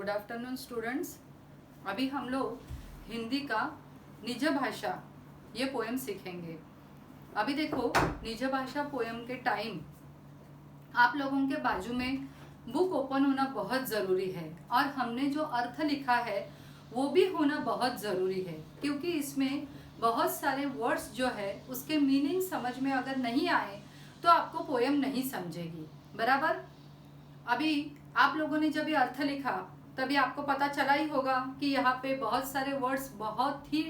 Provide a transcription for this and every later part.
Good afternoon students. अभी हम लोग हिंदी का निज भाषा ये पोएम सीखेंगे। अभी देखो, निज भाषा पोएम के टाइम आप लोगों के बाजू में बुक ओपन होना बहुत ज़रूरी है और हमने जो अर्थ लिखा है वो भी होना बहुत ज़रूरी है, क्योंकि इसमें बहुत सारे वर्ड्स जो है उसके मीनिंग समझ में अगर नहीं आए तो आपको पोएम नहीं समझेगी। बराबर। अभी आप लोगों ने जब ये अर्थ लिखा तभी आपको पता चला ही होगा कि यहाँ पे बहुत सारे वर्ड्स बहुत ही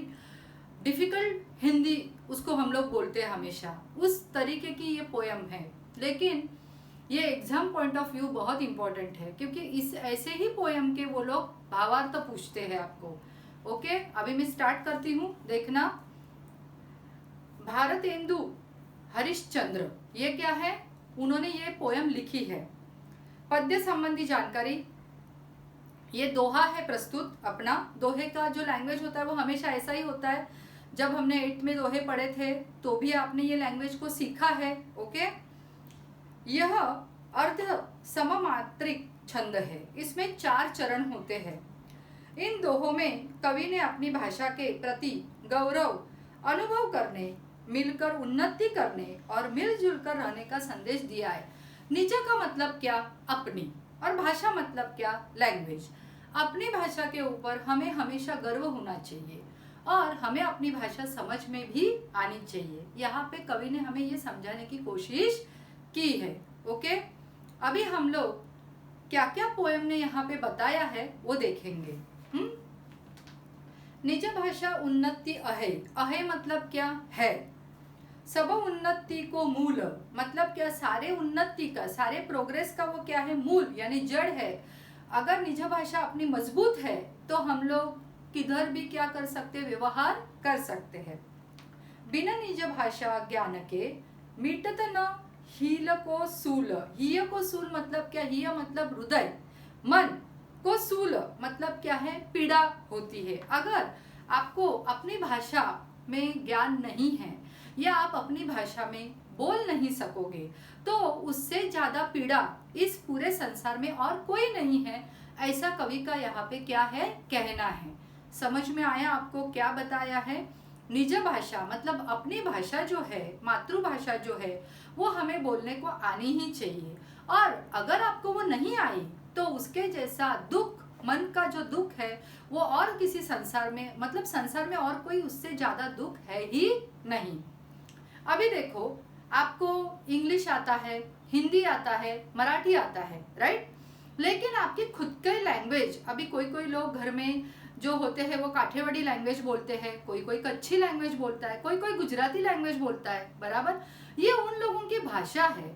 डिफिकल्ट हिंदी उसको हम लोग बोलते हैं हमेशा, उस तरीके की ये पोएम है। लेकिन ये एग्जाम पॉइंट ऑफ व्यू बहुत इंपॉर्टेंट है, क्योंकि इस ऐसे ही पोएम के वो लोग भावार्थ पूछते हैं आपको। ओके, अभी मैं स्टार्ट करती हूँ, देखना। भारतेंदु हरिश्चंद्र, ये क्या है, उन्होंने ये पोएम लिखी है। पद्य संबंधी जानकारी, ये दोहा है प्रस्तुत अपना। दोहे का जो लैंग्वेज होता है वो हमेशा ऐसा ही होता है। जब हमने 8th में दोहे पढ़े थे तो भी आपने ये लैंग्वेज को सीखा है। ओके, यह अर्ध सममात्रिक छंद है, इसमें 4 चरण होते हैं। इन दोहों में कवि ने अपनी भाषा के प्रति गौरव अनुभव करने, मिलकर उन्नति करने और मिलजुल कर रहने का संदेश दिया है। निज का मतलब क्या, अपनी, और भाषा मतलब क्या, लैंग्वेज। अपनी भाषा के ऊपर हमें हमेशा गर्व होना चाहिए और हमें अपनी भाषा समझ में भी आनी चाहिए। यहाँ पे कवि ने हमें ये समझाने की कोशिश की है। ओके, अभी हम लोग क्या क्या पोएम ने यहाँ पे बताया है वो देखेंगे। निज भाषा उन्नति अहे, अहे मतलब क्या है। सब उन्नति को मूल, मतलब क्या, सारे उन्नति का, सारे प्रोग्रेस का वो क्या है, मूल यानी जड़ है। अगर निज भाषा अपनी मजबूत है तो हम लोग किधर भी क्या कर सकते, व्यवहार कर सकते हैं। बिना निज भाषा ज्ञान के मिटत न हील को सूल। हीय को सूल मतलब क्या, हीय मतलब हृदय, मन को सूल मतलब क्या है, पीड़ा होती है। अगर आपको अपनी भाषा में ज्ञान नहीं है या आप अपनी भाषा में बोल नहीं सकोगे तो उससे ज्यादा पीड़ा इस पूरे संसार में और कोई नहीं है, ऐसा कवि का यहाँ पे क्या है, कहना है। समझ में आया आपको क्या बताया है। निज भाषा मतलब अपनी भाषा जो है, मातृभाषा जो है, वो हमें बोलने को आनी ही चाहिए। और अगर आपको वो नहीं आई तो उसके जैसा दुख, मन का जो दुख है वो और किसी संसार में, मतलब संसार में और कोई उससे ज्यादा दुख है ही नहीं। अभी देखो, आपको इंग्लिश आता है, हिंदी आता है, मराठी आता है, राइट। लेकिन आपकी खुद की लैंग्वेज, अभी कोई कोई लोग घर में जो होते हैं वो काठियावाड़ी लैंग्वेज बोलते हैं, कोई कोई कच्छी लैंग्वेज बोलता है, कोई कोई गुजराती लैंग्वेज बोलता है। बराबर, ये उन लोगों की भाषा है।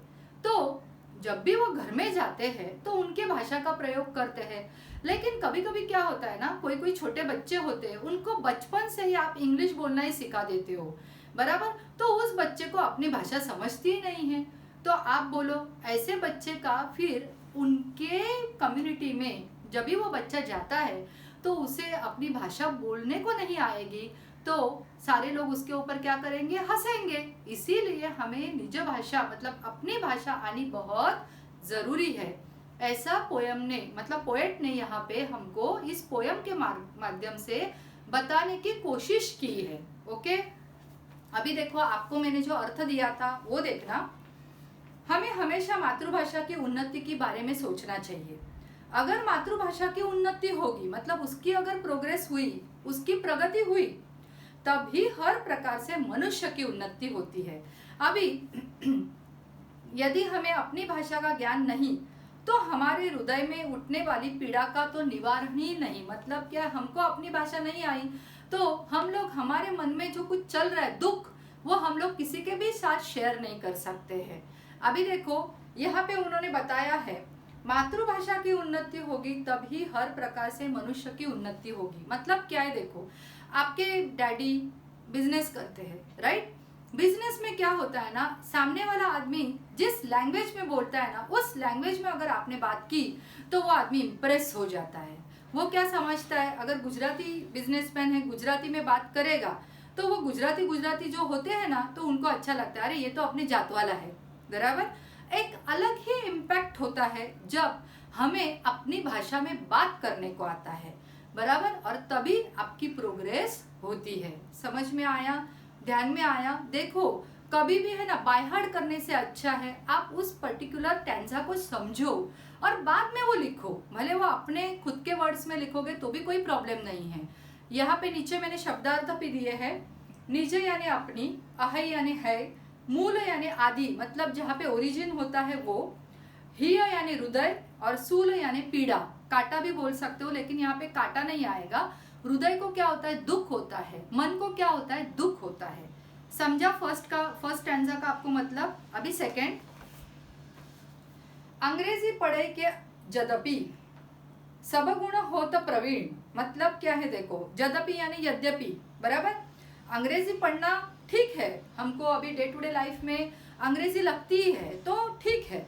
तो जब भी वो घर में जाते हैं तो उनके भाषा का प्रयोग करते हैं। लेकिन कभी कभी क्या होता है ना, कोई कोई छोटे बच्चे होते हैं, उनको बचपन से ही आप इंग्लिश बोलना ही सिखा देते हो। बराबर, तो उस बच्चे को अपनी भाषा समझती ही नहीं है। तो आप बोलो, ऐसे बच्चे का फिर उनके कम्युनिटी में जब भी वो बच्चा जाता है तो उसे अपनी भाषा बोलने को नहीं आएगी, तो सारे लोग उसके ऊपर क्या करेंगे, हंसेंगे। इसीलिए हमें निज भाषा मतलब अपनी भाषा आनी बहुत जरूरी है। ऐसा पोयम ने, मतलब पोएट ने यहाँ पे हमको इस पोयम के माध्यम से बताने की कोशिश की है। ओके, अभी देखो, आपको मैंने जो अर्थ दिया था वो देखना। हमें हमेशा मातृभाषा की उन्नति के बारे में सोचना चाहिए। अगर मातृभाषा की उन्नति होगी, मतलब उसकी अगर प्रोग्रेस हुई, उसकी प्रगति हुई, तभी हर प्रकार से मनुष्य की उन्नति होती है। अभी यदि हमें अपनी भाषा का ज्ञान नहीं तो हमारे हृदय में उठने वाली पीड़ा का तो निवारण ही नहीं। मतलब क्या, हमको अपनी भाषा नहीं आई तो हम लोग, हमारे मन में जो कुछ चल रहा है दुख, वो हम लोग किसी के भी साथ शेयर नहीं कर सकते हैं। अभी देखो, यहाँ पे उन्होंने बताया है मातृभाषा की उन्नति होगी तभी हर प्रकार से मनुष्य की उन्नति होगी। मतलब क्या है, देखो, आपके डैडी बिजनेस करते हैं, राइट। बिजनेस में क्या होता है ना, सामने वाला आदमी जिस लैंग्वेज में बोलता है ना, उस लैंग्वेज में अगर आपने बात की तो वो आदमी इम्प्रेस हो जाता है। वो क्या समझता है, अगर गुजराती बिजनेसमैन है, गुजराती में बात करेगा तो वो गुजराती जो होते हैं ना, तो उनको अच्छा लगता है, अरे ये तो अपने जात वाला है। बराबर। एक अलग ही इम्पैक्ट होता है जब हमें अपनी भाषा में बात करने को आता है, बराबर, और तभी आपकी प्रोग्रेस होती है। समझ में आया, ध्यान में आया। देखो कभी भी है ना, बाय हार्ट करने से अच्छा है आप उस पर्टिकुलर टेंजा को समझो और बाद में वो लिखो, भले वो अपने खुद के वर्ड्स में लिखोगे तो भी कोई प्रॉब्लम नहीं है। यहाँ पे नीचे मैंने शब्दार्थ भी दिए हैं। निज यानी अपनी, अह यानी है, मूल यानी आदि मतलब जहाँ पे ओरिजिन होता है वो, हिय यानी हृदय, और सूल यानी पीड़ा, काटा भी बोल सकते हो लेकिन यहाँ पे काटा नहीं आएगा। हृदय को क्या होता है, दुख होता है। मन को क्या होता है, दुख होता है। समझा फर्स्ट स्टैंजा का आपको मतलब। अभी सेकंड, अंग्रेजी पढ़े के यद्यपि सब गुण होत प्रवीण, मतलब क्या है देखो, यद्यपि यानी यद्यपि, बराबर। अंग्रेजी पढ़ना ठीक है, हमको अभी डे टू डे लाइफ में अंग्रेजी लगती है तो ठीक है।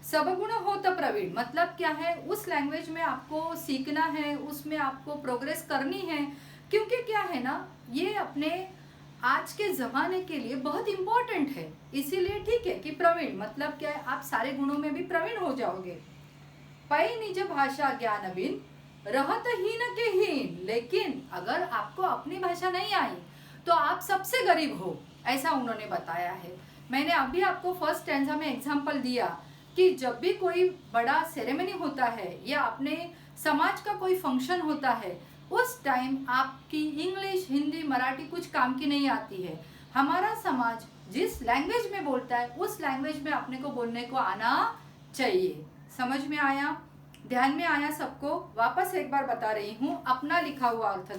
सब गुण होत प्रवीण मतलब क्या है, उस लैंग्वेज में आपको सीखना है, उसमें आपको प्रोग्रेस करनी है, क्योंकि क्या है ना, ये अपने आज के ज़माने के लिए बहुत इम्पोर्टेंट है। इसीलिए ठीक है कि प्रवीण मतलब क्या है, आप सारे गुणों में भी प्रवीण हो जाओगे। पै निज भाषा ज्ञान बिन रहत हीन के हीन, लेकिन अगर आपको अपनी भाषा नहीं आई तो आप सबसे गरीब हो, ऐसा उन्होंने बताया है। मैंने अभी आपको फर्स्ट स्टैंजा में एग्जाम्पल दिया कि जब भी कोई बड़ा सेरेमनी होता है या अपने समाज का कोई फंक्शन होता है, उस टाइम आपकी इंग्लिश, हिंदी, मराठी कुछ काम की नहीं आती है। हमारा समाज जिस लैंग्वेज में बोलता है उस लैंग्वेज में अपने को बोलने को आना चाहिए। समझ में आया, ध्यान में आया सबको। वापस एक बार बता रही हूँ, अपना लिखा हुआ अर्थ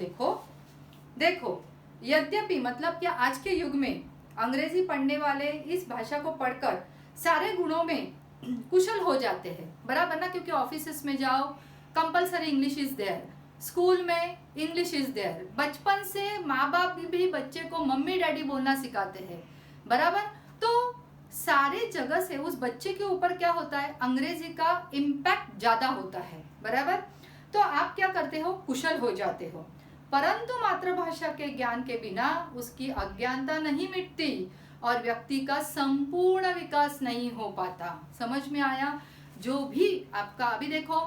देखो। यद्यपि मतलब क्या, आज के युग में अंग्रेजी पढ़ने वाले इस भाषा को पढ़कर सारे गुणों में कुशल हो जाते हैं, बराबर ना, क्योंकि ऑफिसेस में जाओ compulsory English is there, school में इंग्लिश इज देयर, बचपन से माँ बाप भी बच्चे को मम्मी डैडी बोलना सिखाते हैं, बराबर। तो सारे जगह से उस बच्चे के ऊपर क्या होता है, अंग्रेजी का इम्पैक्ट ज्यादा होता है, बराबर। तो आप क्या करते हो, कुशल हो जाते हो, परंतु मातृभाषा के ज्ञान के बिना उसकी अज्ञानता नहीं मिटती और व्यक्ति का संपूर्ण विकास नहीं हो पाता। समझ में आया। जो भी आपका, अभी देखो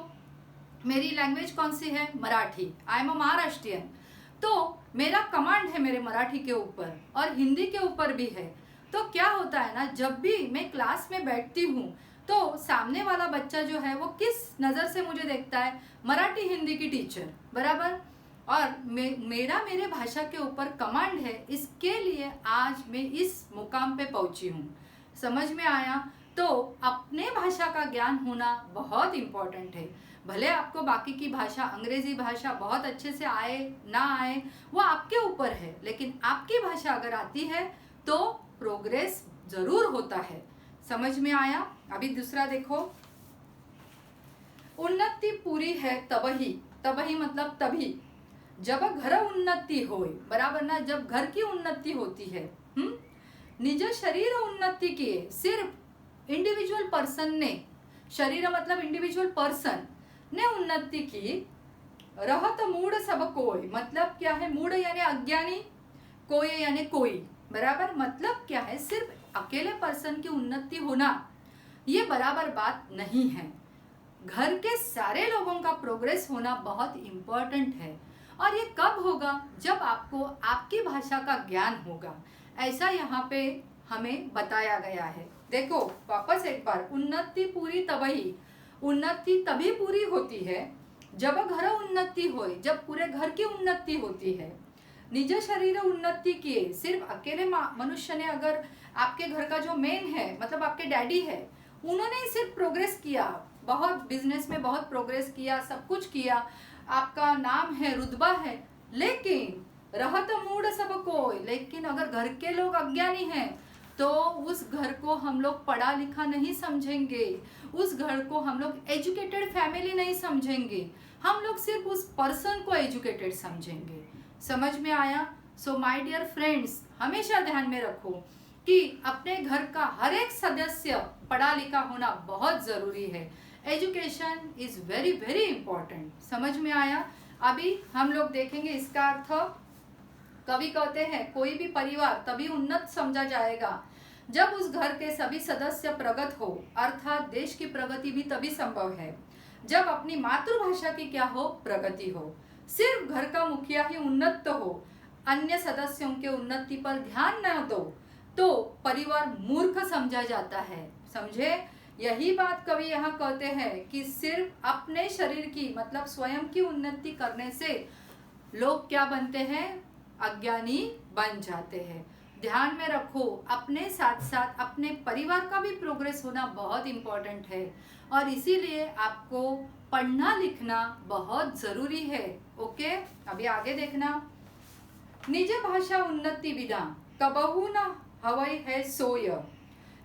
मेरी लैंग्वेज कौन सी है, Marathi, I am a Maharashtrian, तो मेरा कमांड है मेरे मराठी के ऊपर और हिंदी के ऊपर भी है। तो क्या होता है ना, जब भी मैं क्लास में बैठती हूँ तो सामने वाला बच्चा जो है वो किस नज़र से मुझे देखता है, मराठी हिंदी की टीचर, बराबर। और मेरे भाषा के ऊपर कमांड है, इसके लिए आज मैं इस मुकाम पे पहुंची हूँ। समझ में आया। तो अपने भाषा का ज्ञान होना बहुत इम्पोर्टेंट है। भले आपको बाकी की भाषा, अंग्रेजी भाषा बहुत अच्छे से आए ना आए वो आपके ऊपर है, लेकिन आपकी भाषा अगर आती है तो प्रोग्रेस जरूर होता है। समझ में आया। अभी दूसरा देखो, उन्नति पूरी है तबही मतलब तभी, जब घर उन्नति होए, बराबर ना, जब घर की उन्नति होती है। निज शरीर उन्नति किए, सिर्फ इंडिविजुअल पर्सन ने, शरीर मतलब इंडिविजुअल पर्सन ने उन्नति की। रहत मूड सब कोई मतलब क्या है, मूड यानी अज्ञानी, कोई यानी कोई, बराबर। मतलब क्या है, सिर्फ अकेले पर्सन की उन्नति होना ये बराबर बात नहीं है। घर के सारे लोगों का प्रोग्रेस होना बहुत इम्पोर्टेंट है। और ये कब होगा, जब आपको आपकी भाषा का ज्ञान होगा, ऐसा यहाँ पे हमें बताया गया है। देखो वापस एक बार, उन्नति पूरी तबही, उन्नति तभी पूरी होती है जब घर उन्नति होए, जब पूरे घर की उन्नति होती है। निज शरीर उन्नति किए, सिर्फ अकेले मनुष्य ने, अगर आपके घर का जो मेन है मतलब आपके डैडी है, उन्होंने ही सिर्फ प्रोग्रेस किया, बहुत बिजनेस में बहुत प्रोग्रेस किया, सब कुछ किया, आपका नाम है, रुतबा है, लेकिन रहत मूड सब कोई, लेकिन अगर घर के लोग अज्ञानी हैं तो उस घर को हम लोग पढ़ा लिखा नहीं समझेंगे, उस घर को हम लोग एजुकेटेड फैमिली नहीं समझेंगे, हम लोग सिर्फ उस पर्सन को एजुकेटेड समझेंगे। समझ में आया। सो माय डियर फ्रेंड्स, हमेशा ध्यान में रखो कि अपने घर का हर एक सदस्य पढ़ा लिखा होना बहुत ज़रूरी है। Education is very very important. समझ में आया। अभी हम लोग देखेंगे इसका अर्थ। कवि कहते हैं कोई भी परिवार तभी उन्नत समझा जाएगा जब उस घर के सभी सदस्य प्रगत हो, अर्थात देश की प्रगति भी तभी संभव है जब अपनी मातृभाषा की क्या हो, प्रगति हो। सिर्फ घर का मुखिया ही उन्नत हो, अन्य सदस्यों के उन्नति पर ध्यान न दो तो परिवार मूर्ख समझा जाता है। समझे? यही बात कवि यहाँ कहते हैं कि सिर्फ अपने शरीर की मतलब स्वयं की उन्नति करने से लोग क्या बनते हैं, अज्ञानी बन जाते हैं। ध्यान में रखो, अपने साथ साथ अपने परिवार का भी प्रोग्रेस होना बहुत इम्पोर्टेंट है और इसीलिए आपको पढ़ना लिखना बहुत ज़रूरी है। ओके, अभी आगे देखना। निज भाषा उन्नति बिना कबहू न हवई है सोय,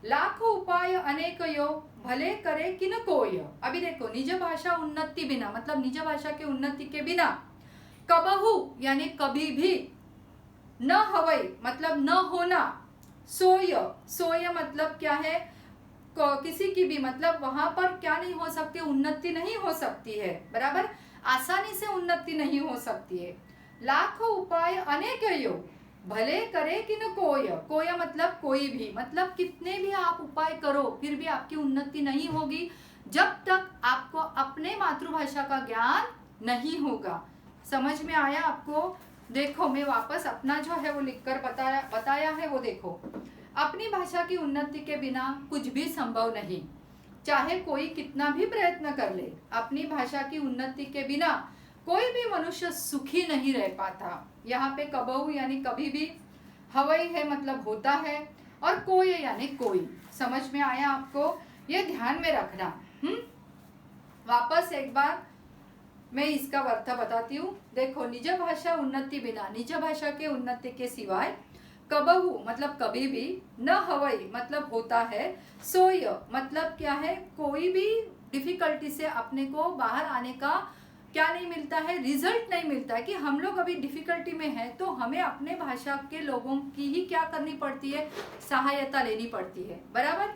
लाखों उपाय अनेक यो भले करे कि न कोय। अभी देखो, निज भाषा उन्नति बिना मतलब निज भाषा के उन्नति के बिना, कबहू यानी कभी भी, न हवई मतलब न होना, सोय, सोय मतलब क्या है, किसी की भी मतलब वहां पर क्या नहीं हो सकती, उन्नति नहीं हो सकती है, बराबर, आसानी से उन्नति नहीं हो सकती है। लाखों उपाय अनेक यो भले करे कि न कोय, कोय मतलब कोई भी, मतलब कितने भी आप उपाय करो फिर भी आपकी उन्नति नहीं होगी जब तक आपको अपने मातृभाषा का ज्ञान नहीं होगा। समझ में आया आपको? देखो, मैं वापस अपना जो है वो लिखकर बताया है वो देखो। अपनी भाषा की उन्नति के बिना कुछ भी संभव नहीं, चाहे कोई कितना भी प्रयत्न कर ले। अपनी भाषा की उन्नति के बिना कोई भी मनुष्य सुखी नहीं रह पाता। यहाँ पे कबहू यानी कभी भी, हवई है मतलब होता है, और कोई यानी कोई। समझ में आया आपको? ये ध्यान में रखना। वापस एक बार मैं इसका अर्थ बताती हूँ। देखो, निज भाषा उन्नति बिना, निज भाषा के उन्नति के सिवाय, कबहू मतलब कभी भी, न हवई मतलब होता है, सोय मतलब क्या है, कोई भी डिफिकल्टी से अपने को बाहर आने का क्या नहीं मिलता है, रिजल्ट नहीं मिलता है। कि हम लोग अभी डिफिकल्टी में हैं तो हमें अपने भाषा के लोगों की ही क्या करनी पड़ती है, सहायता लेनी पड़ती है, बराबर।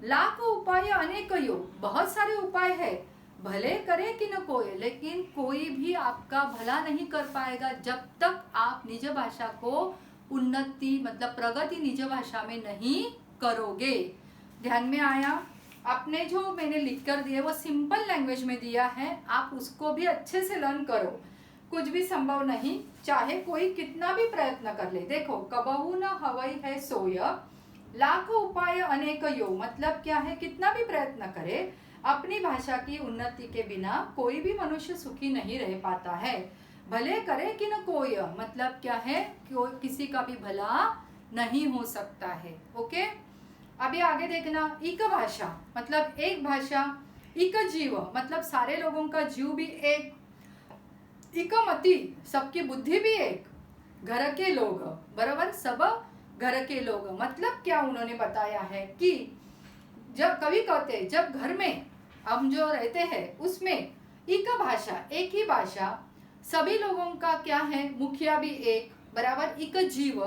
लाखों उपाय अनेक यो, बहुत सारे उपाय है, भले करे कि न कोई, लेकिन कोई भी आपका भला नहीं कर पाएगा जब तक आप निज भाषा को उन्नति मतलब प्रगति निज भाषा में नहीं करोगे। ध्यान में आया? आपने जो मैंने लिख कर दिया वो सिंपल लैंग्वेज में दिया है, आप उसको भी अच्छे से लर्न करो। कुछ भी संभव नहीं, चाहे कोई कितना भी प्रयत्न कर ले। देखो, कबहू न हवई है सोय, लाखों उपाय अनेक यो मतलब क्या है, कितना भी प्रयत्न करे अपनी भाषा की उन्नति के बिना कोई भी मनुष्य सुखी नहीं रह पाता है। भले करे कि न कोई मतलब क्या है, किसी का भी भला नहीं हो सकता है। ओके, अभी आगे देखना। इक भाषा मतलब एक भाषा, इक जीव मतलब सारे लोगों का जीव भी एक, इक मति सबकी बुद्धि भी एक, घर के लोग, बराबर, सब घर के लोग मतलब क्या उन्होंने बताया है कि जब कवि कहते जब घर में हम जो रहते हैं उसमें एक भाषा, एक ही भाषा, सभी लोगों का क्या है, मुखिया भी एक, बराबर, एक जीव,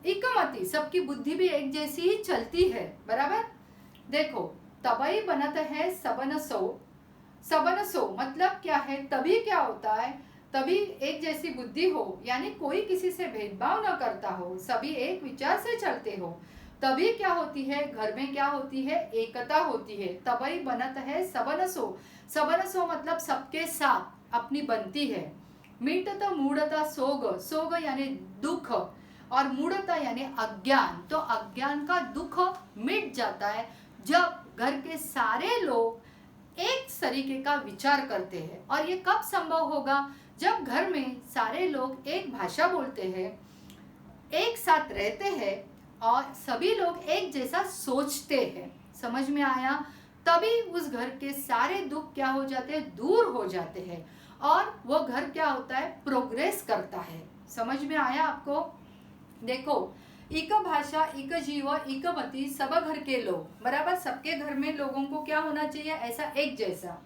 एक मति सबकी बुद्धि भी एक जैसी ही चलती है, बराबर। देखो, तबई बनत है सबन सो, सबन सो मतलब क्या है, तभी क्या होता है, तभी एक जैसी बुद्धि हो, यानी कोई किसी से भेदभाव न करता हो, सभी एक विचार से चलते हो, तभी क्या होती है, घर में क्या होती है, एकता होती है। तबई बनत है सबन सो, सबन सो मतलब सबके साथ अपनी बनती है। मीटता मूढ़ता सोग, सोग यानी दुख, और मूढ़ता यानी अज्ञान, तो अज्ञान का दुख मिट जाता है जब घर के सारे लोग एक तरीके का विचार करते हैं। और ये कब संभव होगा, जब घर में सारे लोग एक भाषा बोलते हैं, एक साथ रहते हैं और सभी लोग एक जैसा सोचते हैं। समझ में आया? तभी उस घर के सारे दुख क्या हो जाते हैं, दूर हो जाते हैं, और वो घर क्या होता है, प्रोग्रेस करता है। समझ में आया आपको? देखो, एक भाषा, एक जीव, एक मति, सब घर के लोग, बराबर, सबके घर में लोगों को क्या होना चाहिए, ऐसा एक जैसा।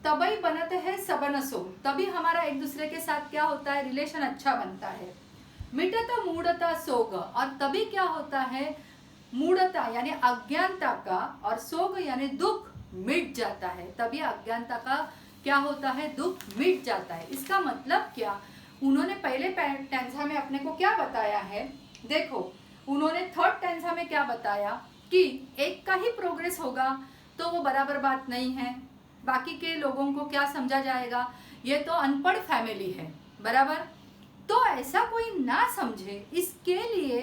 तबई बनत है सबन सो, तभी हमारा एक दूसरे के साथ क्या होता है, रिलेशन अच्छा बनता है। मिटता मूढ़ता सोग, और तभी क्या होता है, मूढ़ता यानी अज्ञानता का, और सोग यानी दुख मिट जाता है। तभी अज्ञानता का क्या होता है, दुख मिट जाता है। इसका मतलब क्या, उन्होंने पहले स्टैंजा में अपने को क्या बताया है, देखो, उन्होंने थर्ड टेंसा में क्या बताया कि एक का ही प्रोग्रेस होगा तो वो बराबर बात नहीं है, बाकी के लोगों को क्या समझा जाएगा, ये तो अनपढ़ फैमिली है, बराबर। तो ऐसा कोई ना समझे, इसके लिए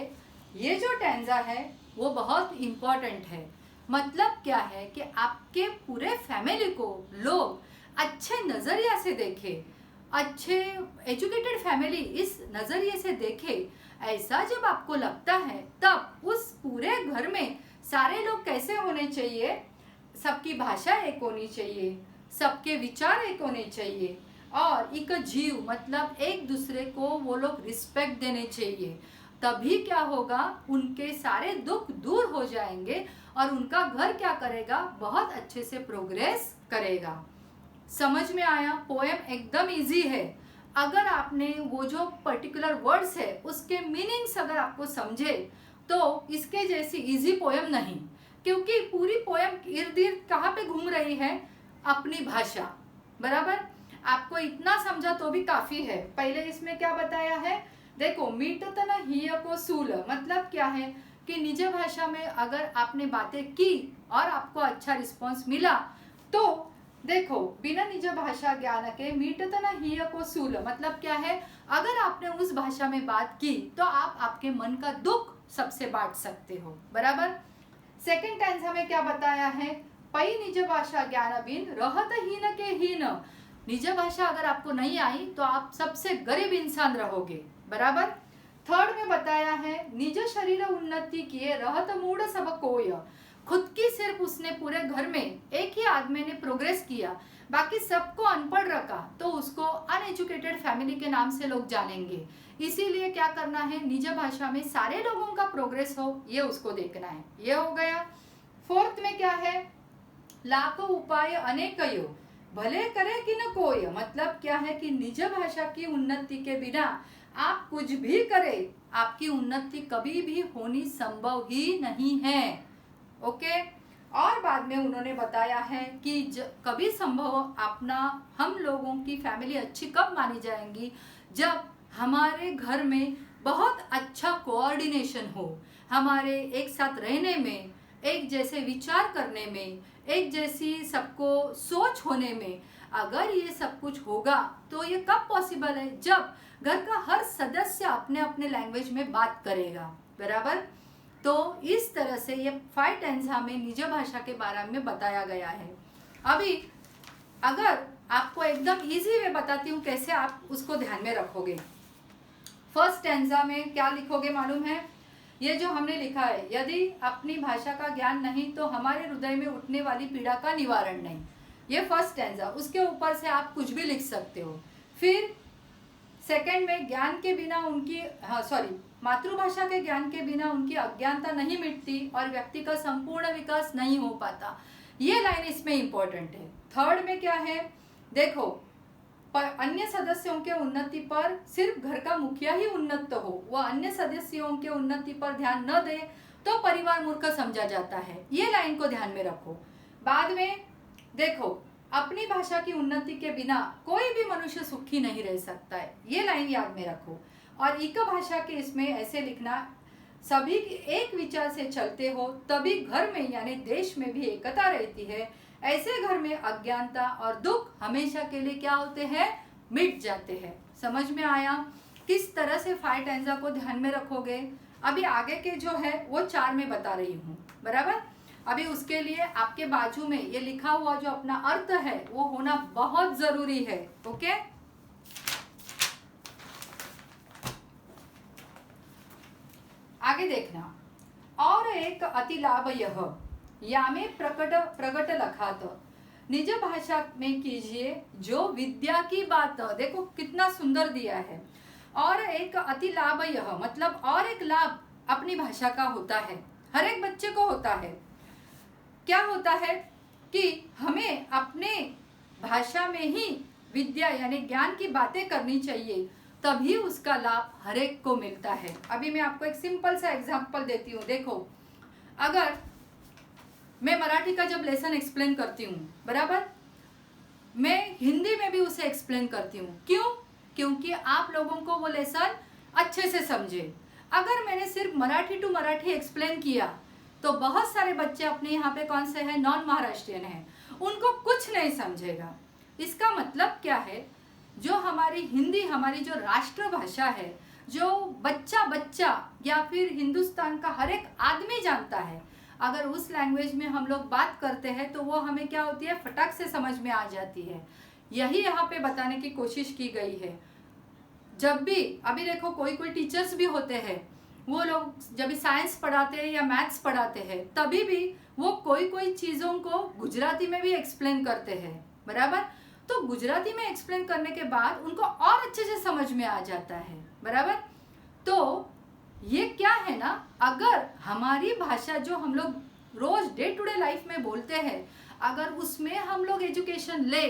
ये जो टेंजा है वो बहुत इम्पोर्टेंट है। मतलब क्या है कि आपके पूरे फैमिली को लोग अच्छे नज़रिया से देखे, अच्छे एजुकेटेड फैमिली इस नज़रिए से देखे। ऐसा जब आपको लगता है तब उस पूरे घर में सारे लोग कैसे होने चाहिए, सबकी भाषा एक होनी चाहिए, सबके विचार एक होने चाहिए, और एक जीव मतलब एक दूसरे को वो लोग रिस्पेक्ट देने चाहिए। तभी क्या होगा, उनके सारे दुख दूर हो जाएंगे और उनका घर क्या करेगा, बहुत अच्छे से प्रोग्रेस करेगा। समझ में आया? पोएम एकदम इजी है। अगर आपने वो जो पर्टिकुलर वर्ड्स है उसके मीनिंग्स अगर आपको समझे तो इसके जैसी इजी पोएम नहीं, क्योंकि पूरी पोएम इर्द गिर्द कहाँ पे घूम रही है, अपनी भाषा, बराबर। आपको इतना समझा तो भी काफी है। पहले इसमें क्या बताया है, देखो मीटतन हिय को सूल, मतलब क्या है कि निज भाषा में अगर आपने बातें की और आपको अच्छा रिस्पॉन्स मिला तो देखो बिना निज भाषा ज्ञान के मीटतन हिय को सूल, मतलब क्या है, अगर आपने उस भाषा में बात की तो आप आपके मन का दुख सबसे बांट सकते हो, बराबर। सेकंड टेंस हमें क्या बताया है, पई निज भाषा ज्ञान बिन रहत हीन के हीन, निज भाषा अगर आपको नहीं आई तो आप सबसे गरीब इंसान रहोगे, बराबर। थर्ड में बताया है, निज शरीर उन्नति किए रहत मूड सब कोय, खुद की सिर्फ उसने पूरे घर में एक ही आदमी ने प्रोग्रेस किया, बाकी सबको अनपढ़ रखा तो उसको अनएजुकेटेड फैमिली के नाम से लोग जानेंगे। इसीलिए क्या करना है, निज भाषा में सारे लोगों का प्रोग्रेस हो ये उसको देखना है। ये हो गया। फोर्थ में क्या है, लाखों उपाय अनेकयो भले करे कि न कोई, मतलब क्या है कि निज भाषा की उन्नति के बिना आप कुछ भी करें, आपकी उन्नति कभी भी होनी संभव ही नहीं है। ओके। और बाद में उन्होंने बताया है कि कभी संभव अपना हम लोगों की फैमिली अच्छी कब मानी जाएंगी, जब हमारे घर में बहुत अच्छा कोऑर्डिनेशन हो, हमारे एक साथ रहने में, एक जैसे विचार करने में, एक जैसी सबको सोच होने में। अगर ये सब कुछ होगा तो ये कब पॉसिबल है, जब घर का हर सदस्य अपने अपने लैंग्वेज में बात करेगा, बराबर। तो इस तरह से ये 5 टेंसा में निज भाषा के बारे में बताया गया है। अभी अगर आपको एकदम इजी वे बताती हूँ कैसे आप उसको ध्यान में रखोगे। फर्स्ट टेंसा में क्या लिखोगे मालूम है, ये जो हमने लिखा है, यदि अपनी भाषा का ज्ञान नहीं तो हमारे हृदय में उठने वाली पीड़ा का निवारण नहीं। ये फर्स्ट टेंसा, उसके ऊपर से आप कुछ भी लिख सकते हो। फिर सेकंड में ज्ञान के बिना उनकी मातृभाषा के ज्ञान के बिना उनकी अज्ञानता नहीं मिटती और व्यक्ति का संपूर्ण विकास नहीं हो पाता। ये लाइन इसमें इंपॉर्टेंट है। थर्ड में क्या है, देखो पर अन्य सदस्यों के उन्नति पर सिर्फ घर का मुखिया ही उन्नत हो, वह अन्य सदस्यों के उन्नति पर ध्यान न दे तो परिवार मूर्ख समझा जाता है। ये लाइन को ध्यान में रखो। बाद में देखो, अपनी भाषा की उन्नति के बिना कोई भी मनुष्य सुखी नहीं रह सकता है, ये लाइन याद में रखो। और इक भाषा के इसमें ऐसे लिखना, सभी एक विचार से चलते हो तभी घर में यानी देश में भी एकता रहती है। ऐसे घर में अज्ञानता और दुख हमेशा के लिए क्या होते हैं, मिट जाते हैं। समझ में आया किस तरह से 5 टेंसा को ध्यान में रखोगे। अभी आगे के जो है वो 4 में बता रही हूँ, बराबर। अभी उसके लिए आपके बाजू में ये लिखा हुआ जो अपना अर्थ है वो होना बहुत जरूरी है। ओके, आगे देखना। और एक अति लाभ यह या में प्रकट लखात, निज भाषा में कीजिए जो विद्या की बात। देखो कितना सुंदर दिया है। और एक अति लाभ यह, मतलब और एक लाभ अपनी भाषा का होता है, हर एक बच्चे को होता है। क्या होता है कि हमें अपने भाषा में ही विद्या यानी ज्ञान की बातें करनी चाहिए, तभी उसका लाभ हर एक को मिलता है। अभी मैं आपको एक सिंपल सा एग्जांपल देती हूँ। देखो, अगर मैं मराठी का जब लेसन एक्सप्लेन करती हूँ, बराबर, मैं हिंदी में भी उसे एक्सप्लेन करती हूँ। क्यों? क्योंकि आप लोगों को वो लेसन अच्छे से समझे। अगर मैंने सिर्फ मराठी टू मराठी एक्सप्लेन किया तो बहुत सारे बच्चे अपने यहाँ पे कौन से हैं, नॉन महाराष्ट्रियन हैं, उनको कुछ नहीं समझेगा। इसका मतलब क्या है, जो हमारी हिंदी, हमारी जो राष्ट्रभाषा है, जो बच्चा बच्चा या फिर हिंदुस्तान का हर एक आदमी जानता है, अगर उस लैंग्वेज में हम लोग बात करते हैं तो वो हमें क्या होती है, फटाक से समझ में आ जाती है। यही यहाँ पे बताने की कोशिश की गई है। जब भी अभी देखो कोई कोई टीचर्स भी होते हैं, वो लोग जब भी साइंस पढ़ाते हैं या मैथ्स पढ़ाते हैं, तभी भी वो कोई कोई चीज़ों को गुजराती में भी एक्सप्लेन करते हैं, बराबर। तो गुजराती में एक्सप्लेन करने के बाद उनको और अच्छे से समझ में आ जाता है, बराबर। तो ये क्या है ना, अगर हमारी भाषा जो हम लोग रोज डे टू डे लाइफ में बोलते हैं, अगर उसमें हम लोग एजुकेशन ले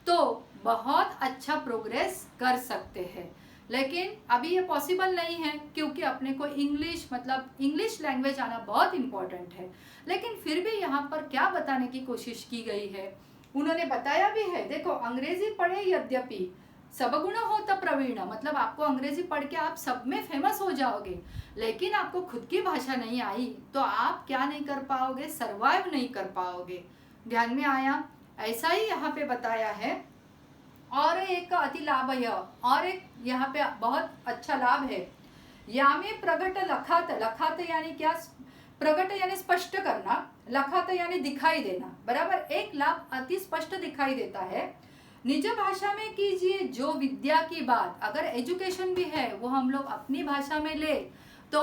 तो बहुत अच्छा प्रोग्रेस कर सकते हैं। लेकिन अभी ये पॉसिबल नहीं है, क्योंकि अपने को इंग्लिश मतलब इंग्लिश लैंग्वेज आना बहुत इम्पोर्टेंट है। लेकिन फिर भी यहाँ पर क्या बताने की कोशिश की गई है, उन्होंने बताया भी है। देखो, अंग्रेजी पढ़े यद्यपि सब गुण होता प्रवीण, मतलब आपको अंग्रेजी पढ़ के आप सब में फेमस हो जाओगे, लेकिन आपको खुद की भाषा नहीं आई तो आप क्या नहीं कर पाओगे, सरवाइव नहीं कर पाओगे। ध्यान में आया? ऐसा ही यहाँ पे बताया है। और एक अति लाभ है, और एक यहाँ पे बहुत अच्छा लाभ है, यामे प्रगट लखात। लखात यानी क्या, प्रगट यानी स्पष्ट करना, लखात यानी दिखाई देना, बराबर। एक लाभ अति स्पष्ट दिखाई देता है। निज भाषा में कीजिए जो विद्या की बात। अगर एजुकेशन भी है वो हम लोग अपनी भाषा में ले तो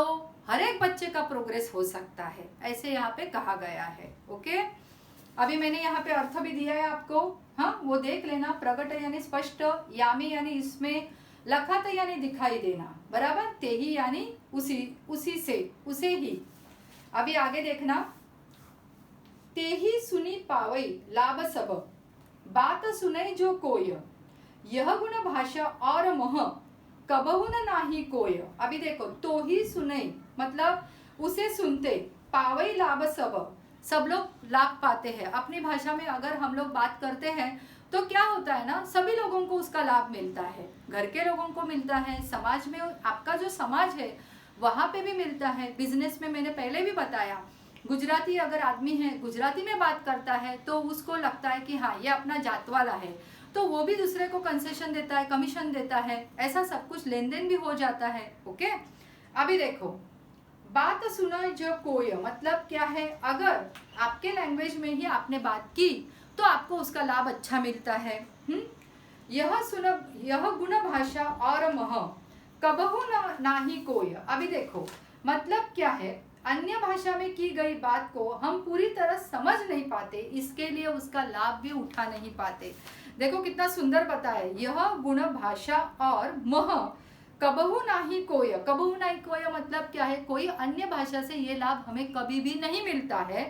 हर एक बच्चे का प्रोग्रेस हो सकता है, ऐसे यहाँ पे कहा गया है। ओके, अभी मैंने यहाँ पे अर्थ भी दिया है आपको, हाँ वो देख लेना। प्रगट यानी स्पष्ट, यामी यानी इसमें, लखात यानी दिखाई देना, बराबर। ते ही यानी उसी से, उसे ही। अभी आगे देखना, ते ही सुनी पावई लाभ सब, बात सुने जो कोय, यह गुण भाषा और मोह, कबहु न नाही कोय। अभी देखो, तो ही सुने मतलब उसे सुनते, पावई लाभ सब, सब लोग लाभ पाते हैं। अपनी भाषा में अगर हम लोग बात करते हैं तो क्या होता है ना, सभी लोगों को उसका लाभ मिलता है। घर के लोगों को मिलता है, समाज में आपका जो समाज है वहाँ पे भी मिलता है। बिजनेस में मैंने पहले भी बताया, गुजराती अगर आदमी है, गुजराती में बात करता है तो उसको लगता है कि हाँ ये अपना जात वाला है, तो वो भी दूसरे को कंसेशन देता है, कमीशन देता है, ऐसा सब कुछ लेन देन भी हो जाता है। ओके, अभी देखो, बात सुना जो कोय मतलब क्या है, अगर आपके लैंग्वेज में ही आपने बात की तो आपको उसका लाभ अच्छा मिलता है। यह गुण भाषा और मह, कबहु नाही कोय। अभी देखो, मतलब क्या है, अन्य भाषा में की गई बात को हम पूरी तरह समझ नहीं पाते, इसके लिए उसका लाभ भी उठा नहीं पाते। देखो कितना सुंदर बताया है, यह गुण भाषा और मह, कबहु नाही कोय। कबहु नाही कोय मतलब क्या है, कोई अन्य भाषा से ये लाभ हमें कभी भी नहीं मिलता है।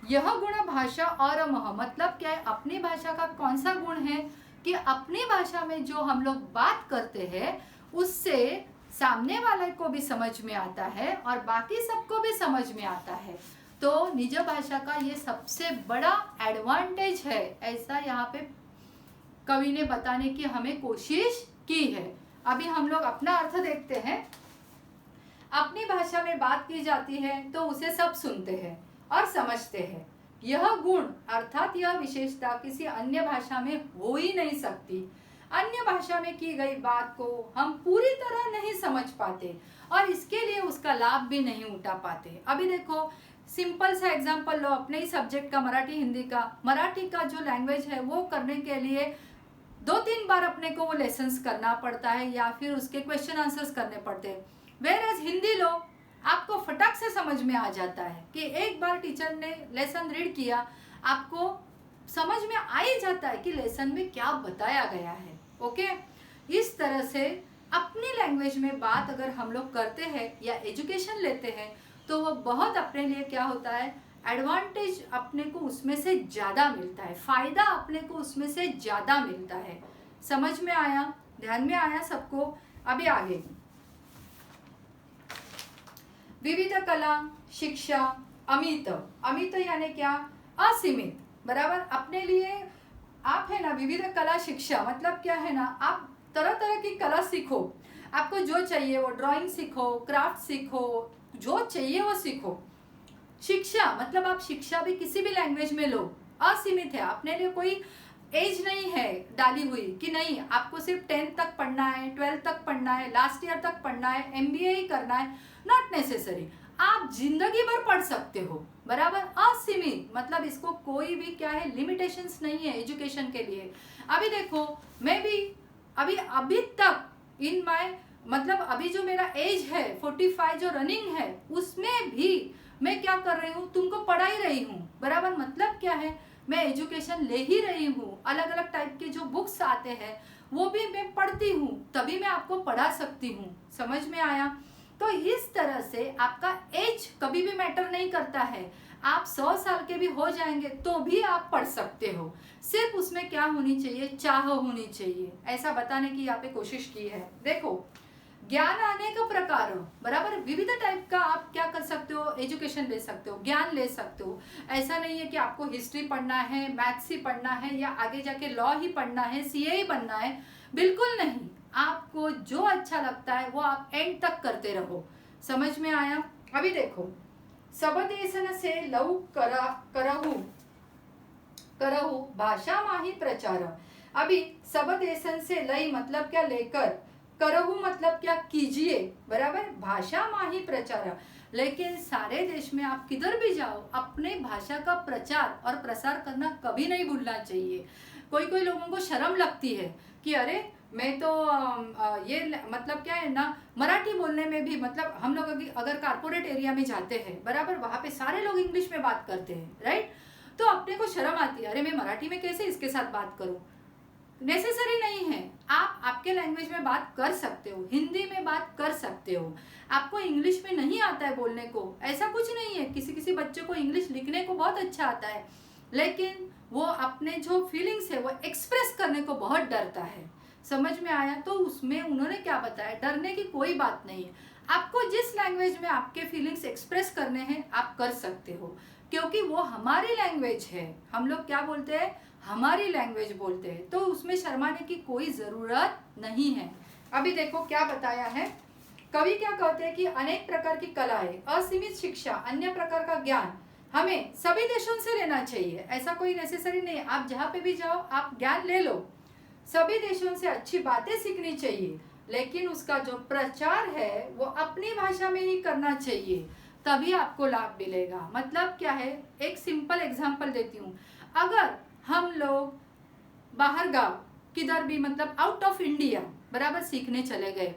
यह गुण भाषा और मह मतलब क्या है, अपनी भाषा का कौन सा गुण है कि अपनी भाषा में जो हम लोग बात करते हैं उससे सामने वाले को भी समझ में आता है और बाकी सबको भी समझ में आता है। तो निज भाषा का ये सबसे बड़ा एडवांटेज है, ऐसा यहाँ पे कवि ने बताने की हमें कोशिश की है। अभी हम लोग अपना अर्थ देखते हैं। अपनी भाषा में बात की जाती है तो उसे सब सुनते हैं और समझते हैं। यह गुण अर्थात यह विशेषता किसी अन्य भाषा में हो ही नहीं सकती। अन्य भाषा में की गई बात को हम पूरी तरह नहीं समझ पाते और इसके लिए उसका लाभ भी नहीं उठा पाते। अभी देखो, सिंपल सा एग्जांपल लो अपने ही सब्जेक्ट का, मराठी हिंदी का। मराठी का जो लैंग्वेज है वो करने के लिए 2-3 बार अपने को वो लेसन्स करना पड़ता है या फिर उसके क्वेश्चन आंसर्स करने पड़ते हैं। वेयरएज हिंदी लो, आपको फटाक से समझ में आ जाता है कि एक बार टीचर ने लेसन रीड किया, आपको समझ में आ ही जाता है कि लेसन में क्या बताया गया है। ओके, इस तरह से अपनी लैंग्वेज में बात अगर हम लोग करते हैं या एजुकेशन लेते हैं तो वो बहुत अपने लिए क्या होता है, एडवांटेज अपने को उसमें से ज़्यादा मिलता है, फ़ायदा अपने को उसमें से ज़्यादा मिलता है। समझ में आया, ध्यान में आया सबको? अभी आगे, विविध कला शिक्षा अमित। अमित यानी क्या, असीमित, बराबर। अपने लिए आप है ना, विविध कला शिक्षा मतलब क्या है ना, आप तरह तरह की कला सीखो। आपको जो चाहिए वो ड्राइंग सीखो, क्राफ्ट सीखो, जो चाहिए वो सीखो। शिक्षा मतलब आप शिक्षा भी किसी भी लैंग्वेज में लो, असीमित है, अपने लिए कोई एज नहीं है डाली हुई कि नहीं आपको सिर्फ 10th तक पढ़ना है, 12th तक पढ़ना है, लास्ट ईयर तक पढ़ना है, एमबीए ही करना है, नॉट नेसेसरी। आप जिंदगी भर पढ़ सकते हो, बराबर, असीमित, मतलब इसको कोई भी क्या है लिमिटेशंस नहीं है एजुकेशन के लिए। अभी देखो मैं भी अभी तक इन माय मतलब अभी जो मेरा एज है 45 जो रनिंग है उसमें भी मैं क्या कर रही हूँ, तुमको पढ़ा ही रही हूँ, बराबर। मतलब क्या है, मैं एजुकेशन ले ही रही हूँ, अलग अलग टाइप के जो बुक्स आते हैं वो भी मैं पढ़ती हूँ, तभी मैं आपको पढ़ा सकती हूँ। समझ में आया? तो इस तरह से आपका एज कभी भी मैटर नहीं करता है, आप 100 साल के भी हो जाएंगे तो भी आप पढ़ सकते हो, सिर्फ उसमें क्या होनी चाहिए, चाह होनी चाहिए। ऐसा बताने की यहाँ पे कोशिश की है। देखो ज्ञान अनेक प्रकार, बराबर, विविध टाइप का आप क्या कर सकते हो, एजुकेशन ले सकते हो, ज्ञान ले सकते हो। ऐसा नहीं है कि आपको हिस्ट्री पढ़ना है, मैथ्स ही पढ़ना है, या आगे जाके लॉ ही पढ़ना है, सीए ही बनना है, बिल्कुल नहीं। आपको जो अच्छा लगता है वो आप एंड तक करते रहो। समझ में आया? अभी देखो सब देशन से लव करहु भाषा माही प्रचार। अभी सब देशन से लई मतलब क्या, लेकर, करहु मतलब क्या, कीजिए, बराबर, भाषा माही प्रचार। लेकिन सारे देश में आप किधर भी जाओ अपने भाषा का प्रचार और प्रसार करना कभी नहीं भूलना चाहिए। कोई कोई लोगों को शर्म लगती है कि अरे मैं तो ये मतलब क्या है ना, मराठी बोलने में भी, मतलब हम लोग अगर कारपोरेट एरिया में जाते हैं, बराबर, वहाँ पे सारे लोग इंग्लिश में बात करते हैं, राइट, तो अपने को शर्म आती है, अरे मैं मराठी में कैसे इसके साथ बात करूं। नेसेसरी नहीं है, आप आपके लैंग्वेज में बात कर सकते हो, हिंदी में बात कर सकते हो। आपको इंग्लिश में नहीं आता है बोलने को, ऐसा कुछ नहीं है। किसी किसी बच्चे को इंग्लिश लिखने को बहुत अच्छा आता है, लेकिन वो अपने जो फीलिंग्स है वो एक्सप्रेस करने को बहुत डरता है। समझ में आया? तो उसमें उन्होंने क्या बताया, डरने की कोई बात नहीं है। आपको जिस लैंग्वेज में आपके फीलिंग्स एक्सप्रेस करने हैं आप कर सकते हो, क्योंकि वो हमारी लैंग्वेज है। हम लोग क्या बोलते हैं, हमारी लैंग्वेज बोलते हैं, तो उसमें शर्माने की कोई जरूरत नहीं है। अभी देखो क्या बताया है, कवि क्या कहते हैं कि अनेक प्रकार की कलाएं, असीमित शिक्षा, अन्य प्रकार का ज्ञान हमें सभी देशों से लेना चाहिए। ऐसा कोई नेसेसरी नहीं है, आप जहाँ पे भी जाओ आप ज्ञान ले लो, सभी देशों से अच्छी बातें सीखनी चाहिए, लेकिन उसका जो प्रचार है वो अपनी भाषा में ही करना चाहिए, तभी आपको लाभ मिलेगा। मतलब क्या है, एक सिंपल एग्जांपल देती हूँ। अगर हम लोग बाहर गांव किधर भी, मतलब आउट ऑफ इंडिया, बराबर, सीखने चले गए,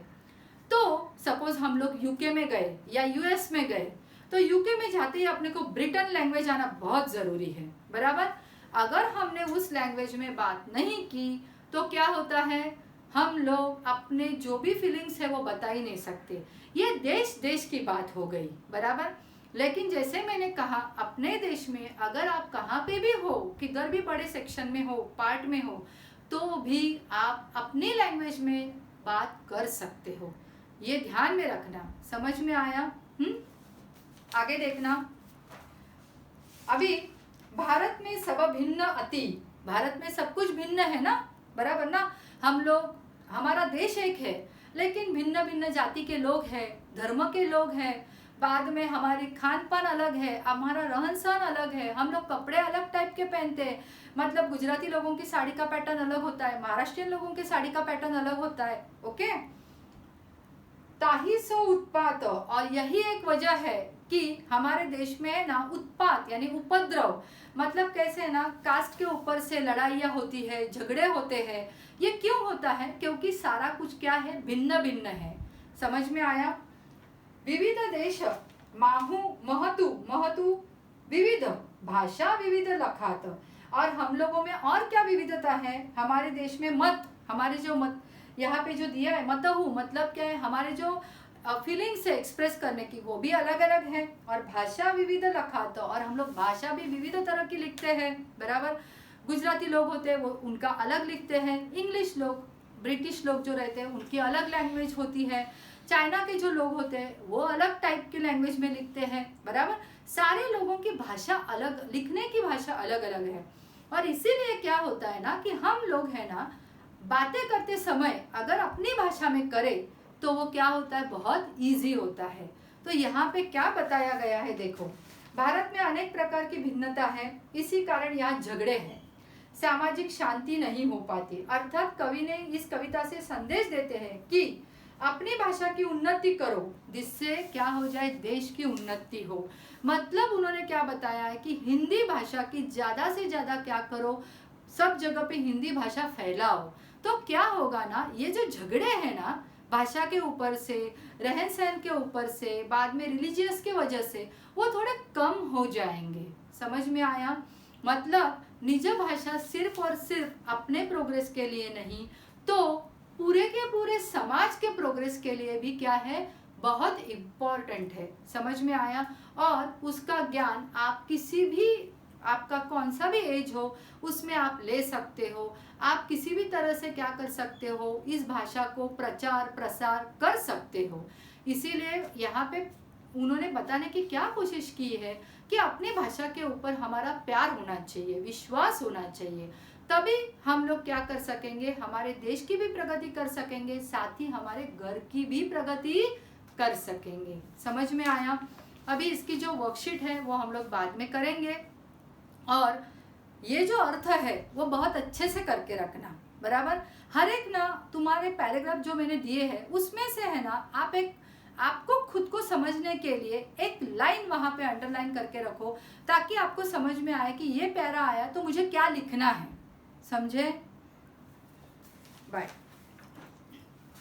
तो सपोज हम लोग यूके में गए या यूएस में गए, तो यूके में जाते ही अपने को ब्रिटन लैंग्वेज आना बहुत जरूरी है, बराबर। अगर हमने उस लैंग्वेज में बात नहीं की तो क्या होता है, हम लोग अपने जो भी फीलिंग्स है वो बता ही नहीं सकते। ये देश देश की बात हो गई, बराबर। लेकिन जैसे मैंने कहा, अपने देश में अगर आप कहाँ पे भी हो, किधर भी बड़े सेक्शन में हो, पार्ट में हो, तो भी आप अपनी लैंग्वेज में बात कर सकते हो। ये ध्यान में रखना। समझ में आया? आगे देखना। अभी भारत में सब भिन्न अति, भारत में सब कुछ भिन्न है ना, बराबर ना। हम लोग, हमारा देश एक है, लेकिन भिन्न भिन्न जाति के लोग हैं, धर्म के लोग हैं, बाद में हमारी खान पान अलग है, हमारा रहन सहन अलग है, हम लोग कपड़े अलग टाइप के पहनते हैं। मतलब गुजराती लोगों की साड़ी का पैटर्न अलग होता है, महाराष्ट्रियन लोगों की साड़ी का पैटर्न अलग होता है, ओके। ताही सो उत्पात, और यही एक वजह है कि हमारे देश में है ना उत्पात यानी उपद्रव, मतलब कैसे है ना, कास्ट के ऊपर से लड़ाइयाँ होती है, झगड़े होते हैं। ये क्यों होता है? क्योंकि सारा कुछ क्या है, भिन्न भिन्न है। समझ में आया? विविध देश माहू महतु विविध भाषा विविध लखात। और हम लोगों में और क्या विविधता है, हमारे देश में मत, हमारे जो मत यहाँ पे जो दिया है मतहु, मतलब क्या है, हमारे जो फीलिंग्स है एक्सप्रेस करने की वो भी अलग अलग है। और भाषा विविध लखात, और हम लोग भाषा भी विविध तरह की लिखते हैं, बराबर। गुजराती लोग होते हैं वो उनका अलग लिखते हैं, इंग्लिश लोग, ब्रिटिश लोग जो रहते हैं उनकी अलग लैंग्वेज होती है, चाइना के जो लोग होते हैं वो अलग टाइप के लैंग्वेज में लिखते हैं, बराबर। सारे लोगों की भाषा अलग, लिखने की भाषा अलग अलग है। और इसीलिए क्या होता है ना कि हम लोग है ना बातें करते समय अगर अपनी भाषा में करें तो वो क्या होता है, बहुत इजी होता है। तो यहाँ पे क्या बताया गया है, देखो, भारत में अनेक प्रकार की भिन्नता है, इसी कारण यहाँ झगड़े हैं, सामाजिक शांति नहीं हो पाती। अर्थात कवि ने इस कविता से संदेश देते हैं कि अपनी भाषा की उन्नति करो, जिससे क्या हो जाए, देश की उन्नति हो। मतलब उन्होंने क्या बताया है कि हिंदी भाषा की ज़्यादा से ज़्यादा क्या करो, सब जगह पे हिंदी भाषा फैलाओ। तो क्या होगा ना, ये जो झगड़े हैं ना भाषा के ऊपर से, रहन सहन के ऊपर से, बाद में रिलीजियस के वजह से, वो थोड़े कम हो जाएंगे। समझ में आया? मतलब निज भाषा सिर्फ और सिर्फ अपने प्रोग्रेस के लिए नहीं, तो पूरे के पूरे समाज के प्रोग्रेस के लिए भी क्या है, बहुत इम्पोर्टेंट है। समझ में आया? और उसका ज्ञान आप किसी भी, आपका कौन सा भी एज हो, उसमें आप ले सकते हो। आप किसी भी तरह से क्या कर सकते हो, इस भाषा को प्रचार प्रसार कर सकते हो। इसीलिए यहाँ पे उन्होंने बताने की क्या कोशिश की है कि अपनी भाषा के ऊपर हमारा प्यार होना चाहिए, विश्वास होना चाहिए, तभी हम लोग क्या कर सकेंगे, हमारे देश की भी प्रगति कर सकेंगे, साथ ही हमारे घर की भी प्रगति कर सकेंगे। समझ में आया? अभी इसकी जो वर्कशीट है वो हम लोग बाद में करेंगे, और ये जो अर्थ है वो बहुत अच्छे से करके रखना, बराबर। हर एक ना तुम्हारे पैराग्राफ जो मैंने दिए हैं उसमें से है ना, आपको खुद को समझने के लिए एक लाइन वहां पे अंडरलाइन करके रखो, ताकि आपको समझ में आए कि ये पैरा आया तो मुझे क्या लिखना है। समझे? बाय।